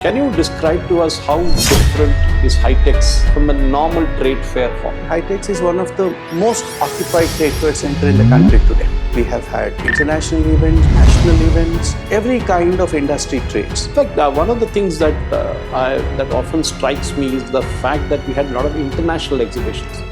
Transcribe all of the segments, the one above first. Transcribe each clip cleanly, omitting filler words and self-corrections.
Can you describe to us how different is HITEX from a normal trade fair form? HITEX is one of the most occupied trade fair center in the country today. We have had international events, national events, every kind of industry trades. In fact, one of the things that that often strikes me is the fact that we had a lot of international exhibitions.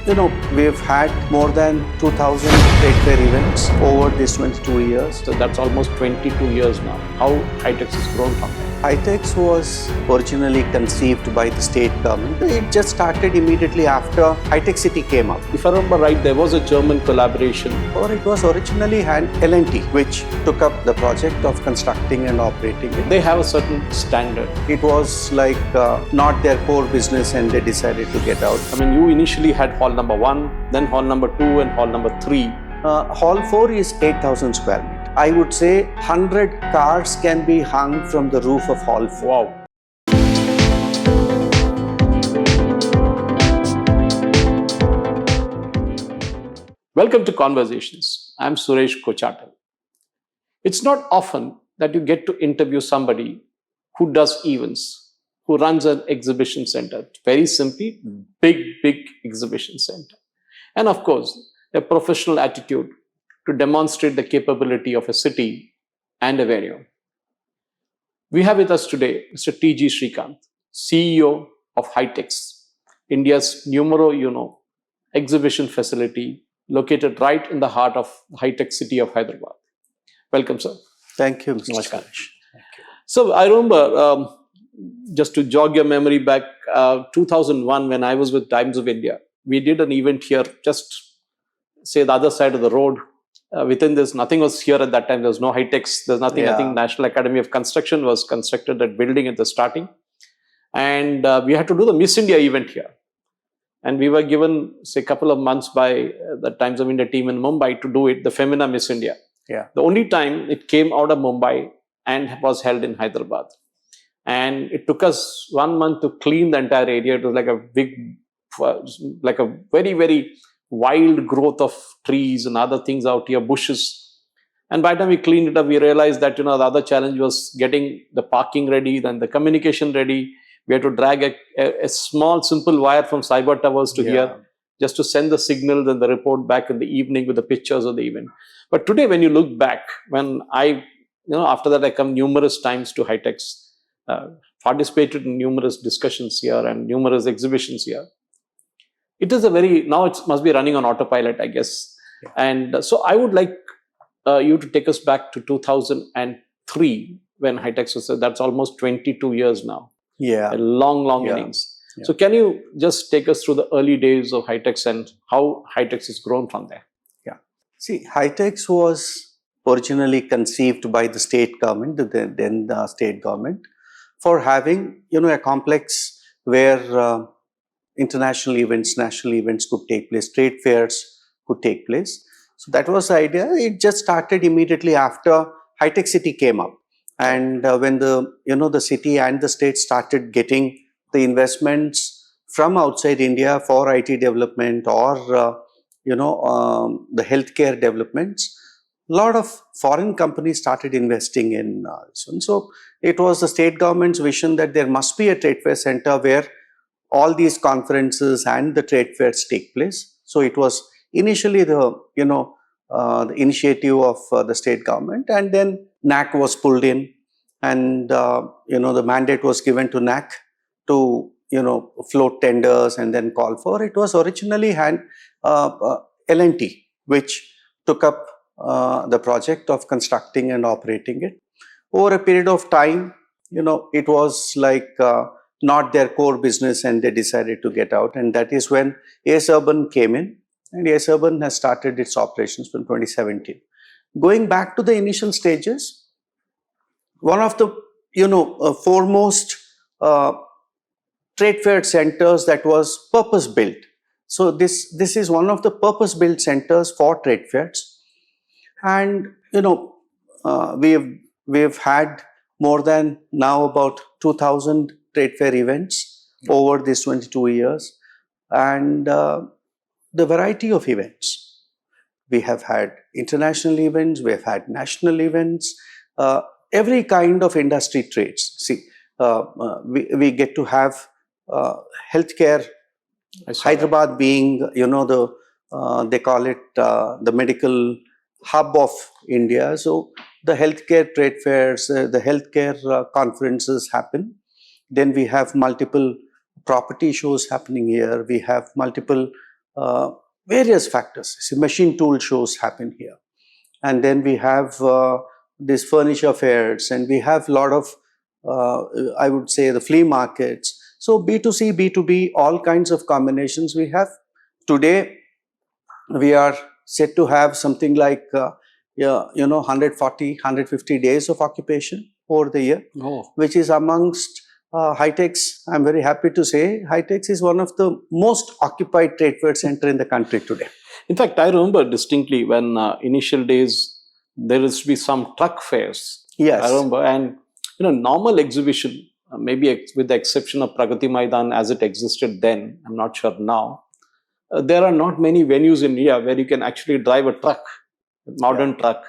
We've had more than 2,000 trade fair events over these 22 years. So that's almost 22 years now. How HITEX has grown from there. HITEX was originally conceived by the state government. It just started immediately after HITEX City came up. If I remember right, there was a German collaboration. Or it was originally L&T, which took up the project of constructing and operating it. They have a certain standard. It was like not their core business and they decided to get out. I mean, you initially had hall number 1, then hall number 2 and hall number 3. Hall 4 is 8,000 square meters. I would say 100 cars can be hung from the roof of Hall 4. Wow. Welcome to Conversations. I'm Suresh Kochatal. It's not often that you get to interview somebody who does events, who runs an exhibition center. Very simply, big exhibition center. And of course, a professional attitude to demonstrate the capability of a city and a venue. We have with us today Mr. TG Srikanth, CEO of HITEX, India's numero uno exhibition facility located right in the heart of the HITEX city of Hyderabad. Welcome, sir. Thank you, Mr. Namaskar. So I remember, just to jog your memory back, 2001 when I was with Times of India, we did an event here, just say the other side of the road. Within this, nothing was here at that time. There was no HITEX. There's nothing. I think National Academy of Construction was constructed, that building at the starting. And we had to do the Miss India event here. And we were given, say, a couple of months by the Times of India team in Mumbai to do it, the Femina Miss India. Yeah. The only time it came out of Mumbai and was held in Hyderabad. And it took us 1 month to clean the entire area. It was like a big, like a very wild growth of trees and other things out here, bushes. And by the time we cleaned it up, we realized that, the other challenge was getting the parking ready, then the communication ready. We had to drag a small, simple wire from cyber towers to here, just to send the signal and the report back in the evening with the pictures of the event. But today, when you look back, when after that, I come numerous times to HITEX, participated in numerous discussions here and numerous exhibitions here. It is now it must be running on autopilot, I guess. Yeah. And so I would like you to take us back to 2003 when HITEX was, that's almost 22 years now. Yeah. A long innings. Yeah. So can you just take us through the early days of HITEX and how HITEX has grown from there? Yeah. See, HITEX was originally conceived by the state government, then the state government, for having, a complex where international events, national events could take place, trade fairs could take place. So that was the idea. It just started immediately after HITEX City came up. And when the city and the state started getting the investments from outside India for IT development or, the healthcare developments, a lot of foreign companies started investing in this one. So it was the state government's vision that there must be a trade fair center where all these conferences and the trade fairs take place. So it was initially the initiative of the state government, and then NAC was pulled in, and the mandate was given to NAC to float tenders and then call for. It was originally L&T, which took up the project of constructing and operating it. Over a period of time, it was like not their core business and they decided to get out, and that is when AS Urban came in, and AS Urban has started its operations from 2017. Going back to the initial stages, one of the foremost trade fair centers that was purpose built. So this is one of the purpose built centers for trade fairs, and we've had more than now about 2,000 trade fair events over these 22 years, and the variety of events. We have had international events, we have had national events, every kind of industry trades. See, we get to have healthcare. I saw that. Hyderabad being, they call it the medical hub of India. So the healthcare trade fairs, the healthcare conferences happen. Then we have multiple property shows happening here. We have multiple various factors. See, machine tool shows happen here. And then we have these furniture fairs, and we have a lot of, I would say, the flea markets. So B2C, B2B, all kinds of combinations we have. Today, we are set to have something like 140, 150 days of occupation over the year, which is amongst HITEX. I'm very happy to say HITEX is one of the most occupied trade fair center in the country today. In fact, I remember distinctly when initial days there used to be some truck fairs. Yes. I remember, and normal exhibition, maybe with the exception of Pragati Maidan as it existed then, I'm not sure now. There are not many venues in India where you can actually drive a truck, modern truck,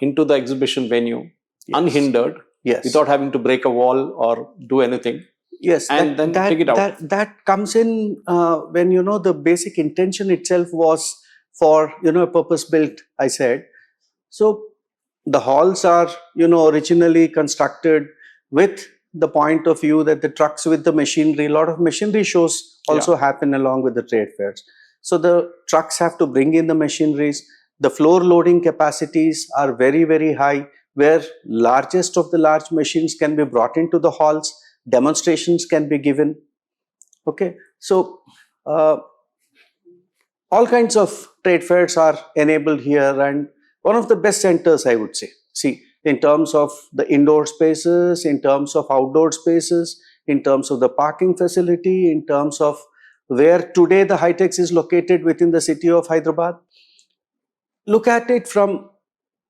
into the exhibition venue, unhindered, without having to break a wall or do anything. Yes, and then take it out. That comes in when the basic intention itself was for a purpose-built, I said. So the halls are originally constructed with the point of view that the trucks with the machinery, a lot of machinery shows also happen along with the trade fairs. So the trucks have to bring in the machineries. The floor loading capacities are very, very high, where largest of the large machines can be brought into the halls. Demonstrations can be given. Okay, so all kinds of trade fairs are enabled here, and one of the best centers, I would say. See, in terms of the indoor spaces, in terms of outdoor spaces, in terms of the parking facility, in terms of where today the HITEX is located within the city of Hyderabad. Look at it from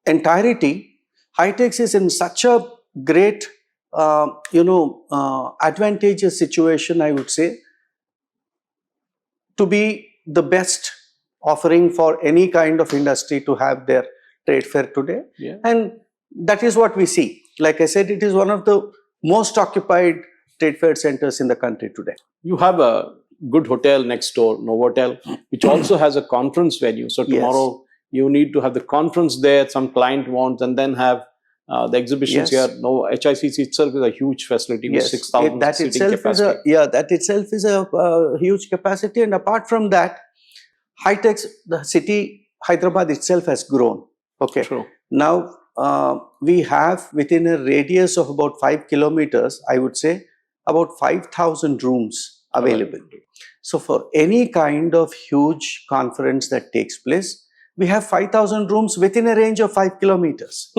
entirety. HITEX is in such a great advantageous situation, I would say, to be the best offering for any kind of industry to have their trade fair today. And that is what we see. Like I said, it is one of the most occupied trade fair centers in the country today. You have a good hotel next door, Novotel, which also has a conference venue. So tomorrow you need to have the conference there, some client wants, and then have the exhibitions here. No, HICC itself is a huge facility with 6,000 seating capacity. That itself is a huge capacity. And apart from that, HITEX, the city, Hyderabad itself has grown. Okay. True. Now, we have within a radius of about 5 kilometers, I would say, about 5,000 rooms available. So for any kind of huge conference that takes place, we have 5,000 rooms within a range of 5 kilometers.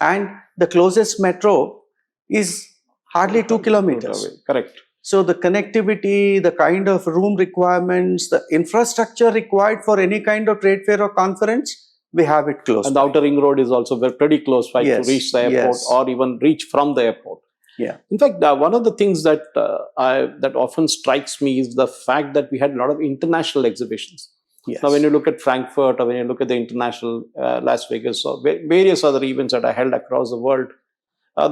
And the closest metro is hardly 2 kilometers. Correct. So the connectivity, the kind of room requirements, the infrastructure required for any kind of trade fair or conference, we have it close. And the outer ring road is also pretty close by to reach the airport or even reach from the airport. In fact, one of the things that that often strikes me is the fact that we had a lot of international exhibitions. Now, when you look at Frankfurt or when you look at the international Las Vegas or various other events that are held across the world,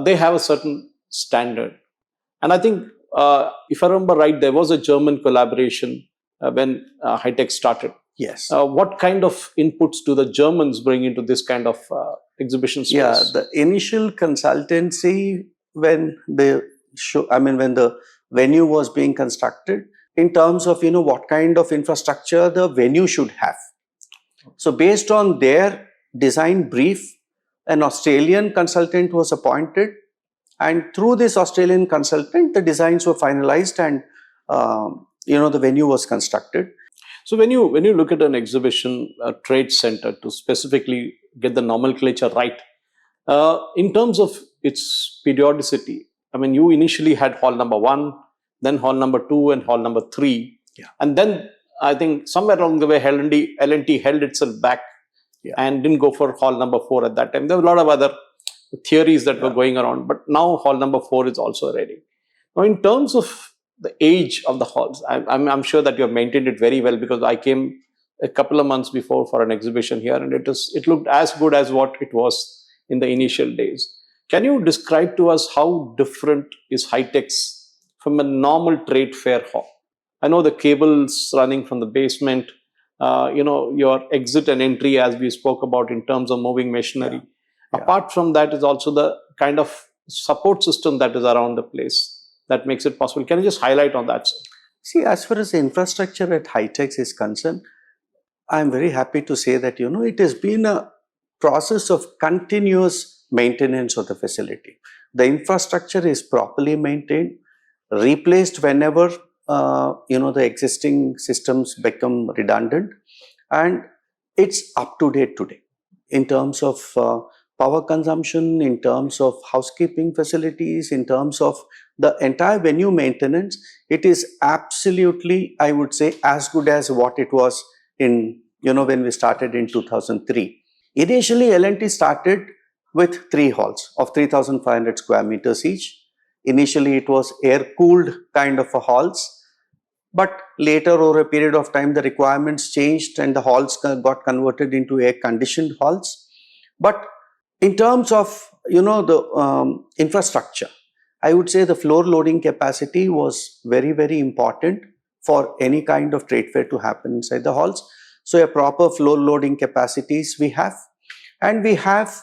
they have a certain standard. And I think, if I remember right, there was a German collaboration when HITEX started. What kind of inputs do the Germans bring into this kind of exhibition space? The initial consultancy when the venue was being constructed, in terms of what kind of infrastructure the venue should have. So based on their design brief, an Australian consultant was appointed, and through this Australian consultant, the designs were finalized and the venue was constructed. So when you look at an exhibition trade center, to specifically get the nomenclature right, in terms of its periodicity, I mean, you initially had hall number 1, then hall number 2 and hall number 3. And then I think somewhere along the way, L&T held itself back and didn't go for hall number 4 at that time. There were a lot of other theories that were going around, but now hall number 4 is also ready. Now, in terms of the age of the halls, I'm sure that you have maintained it very well, because I came a couple of months before for an exhibition here, and it looked as good as what it was in the initial days. Can you describe to us how different is HITEX from a normal trade fair hall? I know the cables running from the basement, your exit and entry, as we spoke about in terms of moving machinery. Yeah. Apart from that is also the kind of support system that is around the place that makes it possible. Can you just highlight on that, sir? See, as far as the infrastructure at HITEX is concerned, I'm very happy to say that, it has been a process of continuous maintenance of the facility. The infrastructure is properly maintained, replaced whenever, the existing systems become redundant, and it's up to date today in terms of power consumption, in terms of housekeeping facilities, in terms of the entire venue maintenance. It is absolutely, I would say, as good as what it was in, when we started in 2003. Initially, L&T started with 3 halls of 3,500 square meters each. Initially, it was air-cooled kind of a halls, but later over a period of time, the requirements changed and the halls got converted into air-conditioned halls. But in terms of, the infrastructure, I would say the floor loading capacity was very, very important for any kind of trade fair to happen inside the halls. So a proper floor loading capacities we have, and we have,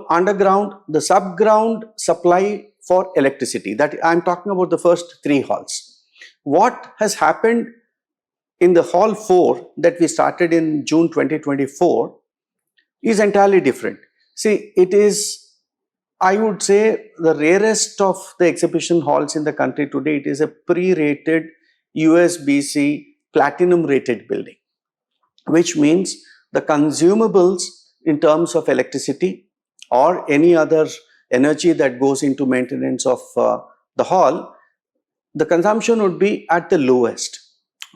underground, the subground supply for electricity. That I'm talking about the first 3 halls. What has happened in the hall 4 that we started in June 2024 is entirely different. See, it is, I would say, the rarest of the exhibition halls in the country today. It is a pre-rated USBC platinum rated building, which means the consumables in terms of electricity or any other energy that goes into maintenance of the hall, the consumption would be at the lowest.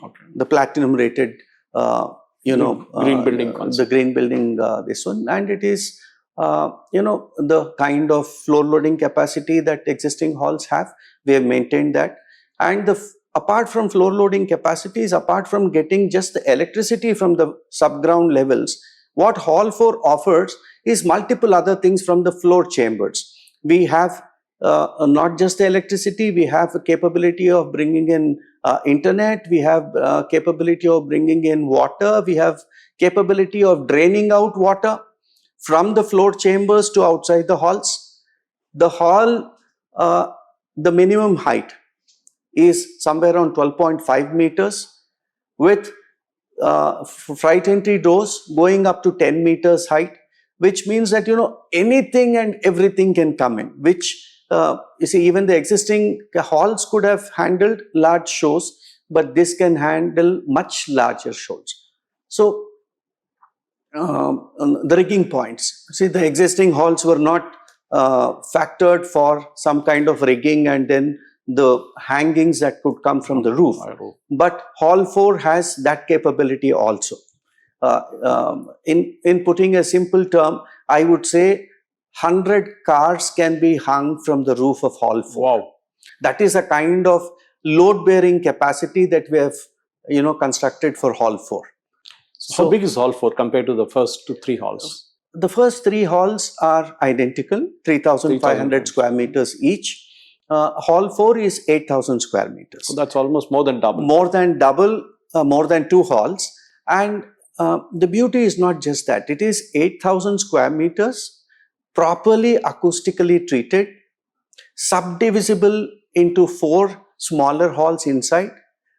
Okay. The platinum rated, green building concept. The green building, this one, and it is, the kind of floor loading capacity that existing halls have. We have maintained that, and apart from floor loading capacities, apart from getting just the electricity from the subground levels, what Hall 4 offers is multiple other things from the floor chambers. We have not just the electricity, we have a capability of bringing in internet, we have capability of bringing in water, we have capability of draining out water from the floor chambers to outside the halls. The hall, the minimum height is somewhere around 12.5 meters with freight entry doors going up to 10 meters height, which means that, anything and everything can come in, which, you see, even the existing halls could have handled large shows, but this can handle much larger shows. So, the rigging points. See, the existing halls were not factored for some kind of rigging and then the hangings that could come from the roof. But Hall 4 has that capability also. In putting a simple term, I would say 100 cars can be hung from the roof of Hall 4. Wow. That is a kind of load-bearing capacity that we have, constructed for Hall 4. So how big is Hall 4 compared to the first 3 halls? The first 3 halls are identical, 3,500 square meters each. Hall 4 is 8,000 square meters. So that's almost more than double. More than double, more than 2 halls. And the beauty is not just that. It is 8,000 square meters, properly acoustically treated, subdivisible into 4 smaller halls inside,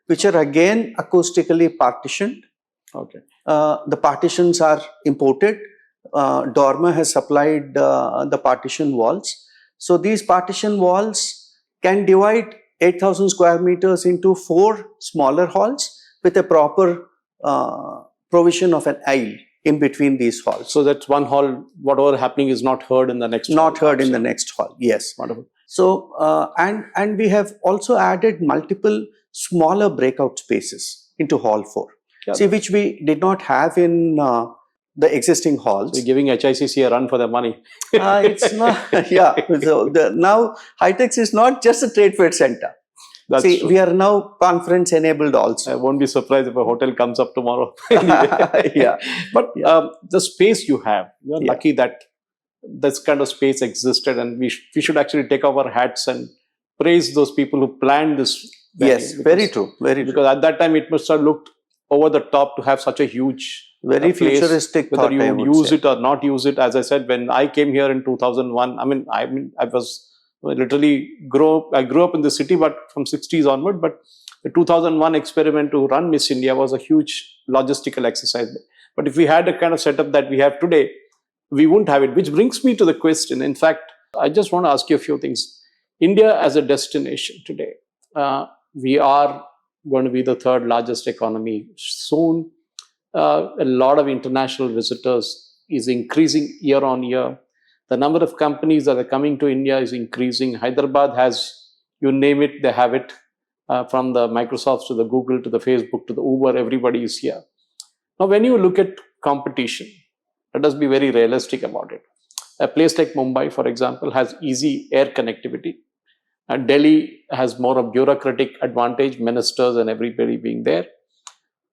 which are again acoustically partitioned. Okay. The partitions are imported. Dormer has supplied the partition walls. So these partition walls can divide 8,000 square meters into 4 smaller halls with a proper provision of an aisle in between these halls. So that's one hall, whatever happening is not heard in the next hall. Not heard in the next hall, yes. Wonderful. So, and we have also added multiple smaller breakout spaces into Hall 4. Yeah. See, which we did not have in the existing halls. So you're giving HICC a run for their money. It's not, yeah. So now HITEX is not just a trade fair center. That's See, true. we are now conference enabled also. I won't be surprised if a hotel comes up tomorrow. Anyway. Yeah. But the space you have, you're lucky that this kind of space existed, and we should actually take off our hats and praise those people who planned this venue. Yes, very true, very true. Because at that time it must have looked over the top to have such a huge Very place, futuristic whether thought, you I would would use say. it or not use it. As I said, when I came here in 2001, I was literally I grew up in the city, but from 60s onward. But the 2001 experiment to run Miss India was a huge logistical exercise. But if we had a kind of setup that we have today, we wouldn't have it. Which brings me to the question. In fact, I just want to ask you a few things. India as a destination today, we are going to be the third largest economy soon. A lot of international visitors is increasing year on year. The number of companies that are coming to India is increasing. Hyderabad has, you name it, they have it. From the Microsofts to the Google to the Facebook to the Uber, everybody is here. Now, when you look at competition, let us be very realistic about it. A place like Mumbai, for example, has easy air connectivity. And Delhi has more of bureaucratic advantage, ministers and everybody being there.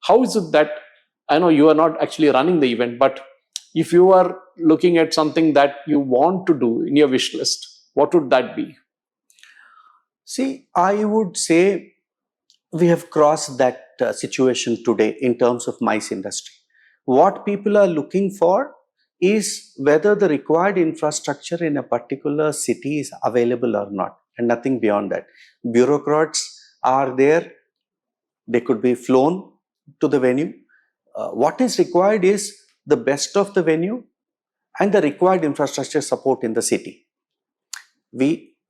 How is it that, I know you are not actually running the event, but if you are looking at something that you want to do in your wish list, what would that be? See, I would say we have crossed that situation today in terms of MICE industry. What people are looking for is whether the required infrastructure in a particular city is available or not, and nothing beyond that. Bureaucrats are there, they could be flown to the venue. What is required is the best of the venue and the required infrastructure support in the city.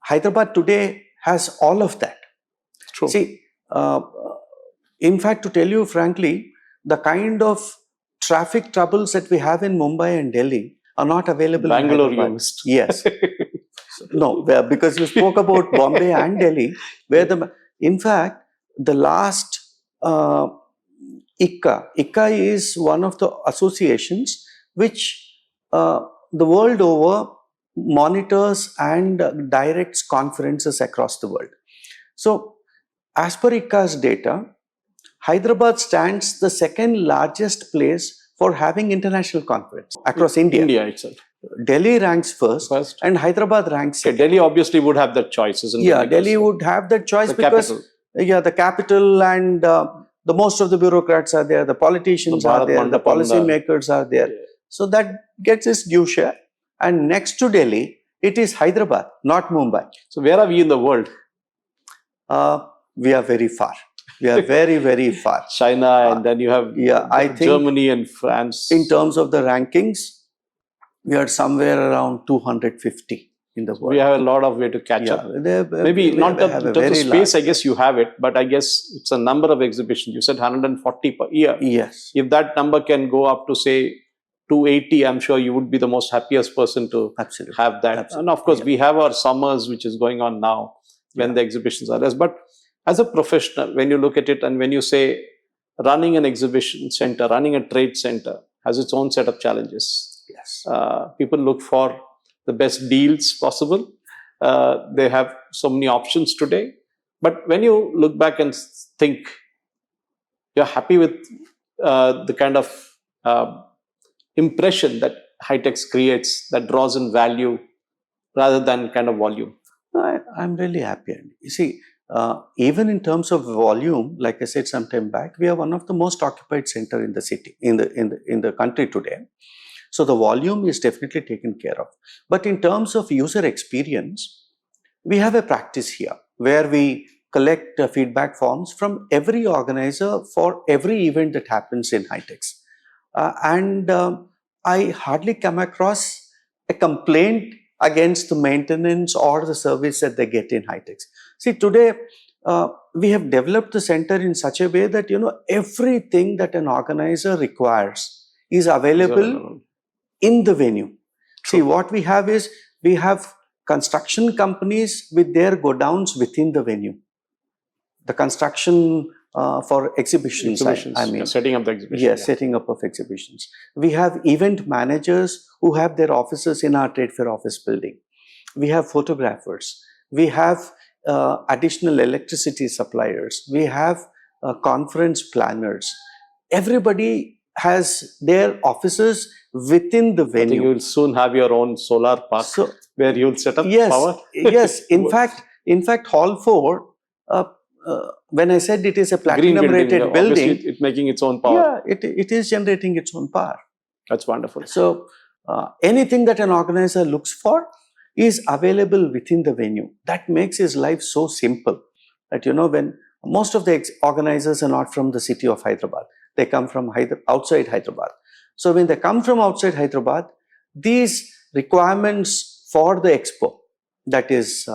Hyderabad today has all of that. True. See, in fact, to tell you frankly, the kind of traffic troubles that we have in Mumbai and Delhi are not available Bangalore, in you Hyderabad. missed. Yes. No, because you spoke about Bombay and Delhi, where in fact, the last ICCA is one of the associations which the world over monitors and directs conferences across the world. So, as per ICCA's data, Hyderabad stands the second largest place for having international conference across India. India itself. Delhi ranks first and Hyderabad ranks second. Delhi obviously would have that choice, isn't it? Yeah, Delhi would have that choice because the capital and the most of the bureaucrats are there, the politicians are there, the policy makers are there. Yeah. So that gets its due share. And next to Delhi, it is Hyderabad, not Mumbai. So where are we in the world? We are very far. We are very, very far. China, and then you have I think Germany and France. In terms of the rankings, we are somewhere around 250 in the world. We have a lot of way to catch up. Maybe not in terms of space, I guess you have it, but I guess it's a number of exhibitions. You said 140 per year. Yes. If that number can go up to say 280, I'm sure you would be the most happiest person to have that. Absolutely. And of course, we have our summers, which is going on now when the exhibitions are less. But as a professional, when you look at it and when you say running an exhibition center, running a trade center has its own set of challenges. Yes. People look for the best deals possible. They have so many options today. But when you look back and think, you're happy with the kind of impression that HITEX creates that draws in value rather than kind of volume. I'm really happy. You see, even in terms of volume, like I said some time back, we are one of the most occupied center in the city, in the country today. So the volume is definitely taken care of. But in terms of user experience, we have a practice here where we collect feedback forms from every organizer for every event that happens in HITEX. I hardly come across a complaint against the maintenance or the service that they get in HITEX. See, today we have developed the center in such a way that, everything that an organizer requires is available in the venue. True. See, what we have is, we have construction companies with their godowns within the venue. The construction for exhibitions, I mean. Setting up the exhibition. Yes, setting up of exhibitions. We have event managers who have their offices in our trade fair office building. We have photographers. We have additional electricity suppliers. We have conference planners. Everybody has their offices within the I think you venue. will soon have your own solar park So where you'll set up yes, power. yes. In fact, Hall 4. When I said it is a Green platinum building, rated obviously building, it's making its own power. yeah, it is generating its own power. That's wonderful. So anything that an organizer looks for is available within the venue. That makes his life so simple that, when most of the organizers are not from the city of Hyderabad, they come from outside Hyderabad. So when they come from outside Hyderabad, these requirements for the expo, that is,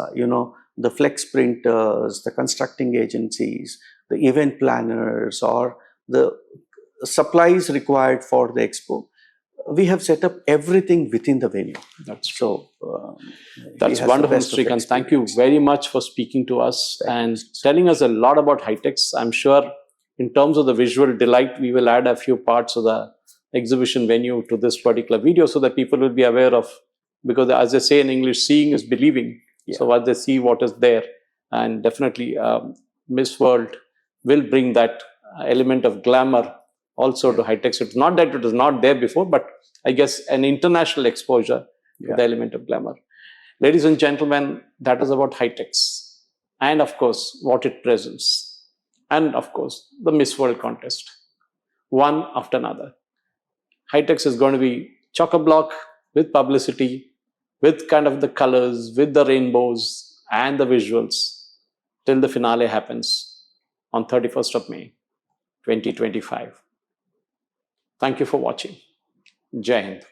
the flex printers, the constructing agencies, the event planners, or the supplies required for the expo, we have set up everything within the venue. That's true. So That's wonderful, Srikanth. Thank you very much for speaking to us and telling us a lot about HITEX. I'm sure in terms of the visual delight, we will add a few parts of the exhibition venue to this particular video so that people will be aware of, because as they say in English, seeing is believing. Yeah. So as they see what is there, and definitely Miss World will bring that element of glamour also to HITEX. It's not that it was not there before, but I guess an international exposure to the element of glamour. Ladies and gentlemen, that is about HITEX, and of course what it presents, and of course the Miss World contest, one after another. HITEX is going to be chock-a-block with publicity, with kind of the colors, with the rainbows and the visuals, till the finale happens on 31st of May, 2025. Thank you for watching. Jai Hind.